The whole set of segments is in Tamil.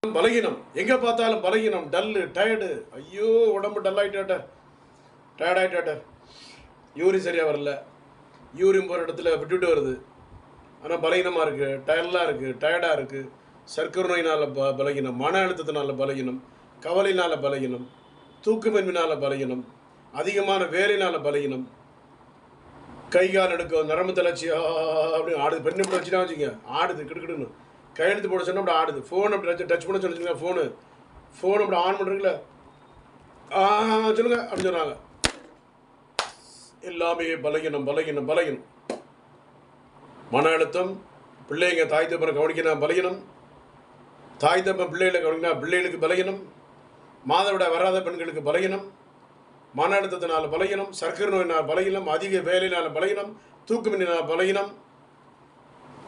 பலகீனம், எங்கே பார்த்தாலும் பலகீனம், டல்லு, டயர்டு. ஐயோ உடம்பு டல்லாகிட்டாட்ட, டயர்டாகிட்டாட்ட. யூரின் சரியாக வரல, யூரின் போகிற இடத்துல விட்டுட்டு வருது. ஆனால் பலகீனமாக இருக்குது, டயர்லாக இருக்குது, டயர்டாக இருக்குது. சர்க்கரை நோயினால் பலகீனம், மன அழுத்தத்தினால பலகீனம், கவலையினால் பலகீனம், தூக்கமின்மையினால் பலகீனம், அதிகமான வேலையினால் பலகீனம், கை கால் எடுக்க, நரம்பு தளர்ச்சி அப்படின்னு ஆடுது. பெண்ணு இப்படி வச்சுட்டா வச்சுங்க, ஆடுது கிடுக்கிடுன்னு. கையெழுத்து போட சொன்னால் அப்படி ஆடுது. ஃபோன் அப்படி டச் பண்ண சொல்லிச்சுங்க, ஃபோன் அப்படி ஆன் பண்ணுறீங்களா சொல்லுங்க அப்படின்னு சொன்னாங்க. எல்லாமே பலகீனம் பலகீனம் பலகீனம். மன அழுத்தம், பிள்ளைங்க தாய் தப்பனை கவனிக்கணும் பலகீனம், தாய் தப்பன் பிள்ளைகளை கவனிக்கணும் பிள்ளைகளுக்கு பலகீனம், மாதவிடாய் வராத பெண்களுக்கு பலகீனம், மன அழுத்தத்தினால பலகீனம், சர்க்கரை நோயினால் பலகீனம், அதிக வேலையினால் பலகீனம், தூக்கமின்னால் பலகீனம்,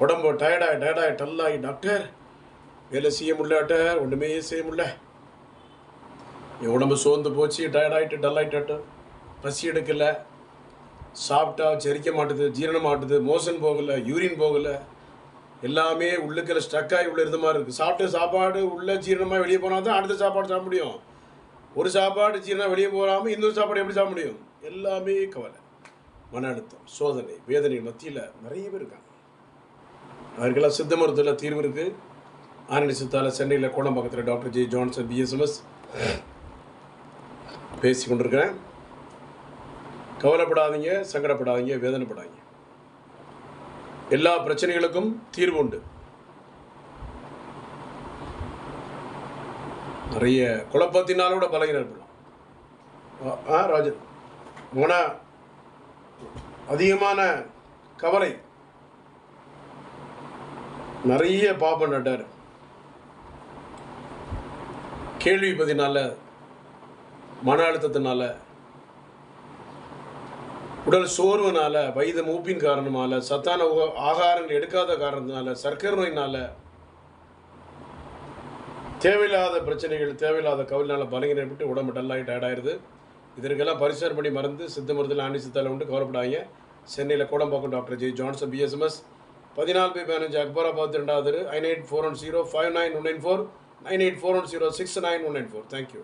உடம்பு டயர்டாகி டல்லாகி டாக்டர் வேலை செய்ய முடியல, டாக்டர் ஒன்றுமே செய்ய முடியல, என் உடம்பு சோர்ந்து போச்சு, டயர்டாகிட்டு டல்லாகிட்டு, பசி எடுக்கலை, சாப்பிட்டா செரிக்க மாட்டுது, ஜீரணம் மாட்டுது, மோஷன் போகலை, யூரின் போகலை, எல்லாமே உள்ளுக்கில் ஸ்டக்காகி உள்ள இருந்த மாதிரி இருக்குது. சாப்பிட்ட சாப்பாடு உள்ள ஜீரணமாக வெளியே போனால் தான் அடுத்த சாப்பாடு சாப்பிட முடியும். ஒரு சாப்பாடு ஜீரணம் வெளியே போகாமல் இன்னொரு சாப்பாடு எப்படி சாப்பிட முடியும்? எல்லாமே கவலை, மன அழுத்தம், சோதனை, வேதனை மத்தியில் நிறைய பேர் இருக்காங்க. அவருக்கெல்லாம் சித்த மருத்துவத்தில் தீர்வு இருக்குது. ஆரணி சித்தால சென்னையில் கோடம்பாக்கத்தில் டாக்டர் ஜே ஜான்சன் பிஎஸ்எம்எஸ் பேசி கொண்டிருக்கிறேன். கவலைப்படாதீங்க, சங்கடப்படாதீங்க, வேதனைப்படாதீங்க. எல்லா பிரச்சனைகளுக்கும் தீர்வு உண்டு. நிறைய குழப்பத்தினாலோட பலகீனம் ஏற்படலாம். ராஜன் மன அதிகமான கவலை, நிறைய பாப்பம் நட்டார். கேள்வி பதினால, மன அழுத்தத்தினால, உடல் சோர்வுனால, வயது மூப்பின் காரணமால, சத்தான ஆகாரங்கள் எடுக்காத காரணத்தினால, சர்க்கரை நோயினால, தேவையில்லாத பிரச்சனைகள், தேவையில்லாத கவலைனால பலகீனம் ஏற்பட்டு உடம்பு டல்லாகி டயர்டாயிருது. இதற்கெல்லாம் பரிசோதனை பண்ணி மருந்து சித்த மருந்துல ஆண்டி சித்தால உண்டு. கவலைப்படாங்க. சென்னையில் Kodambakkam doctor J Johnson BSMS 14/15 Akbarabad 2வது 9841059194 9841069194. தேங்க்யூ.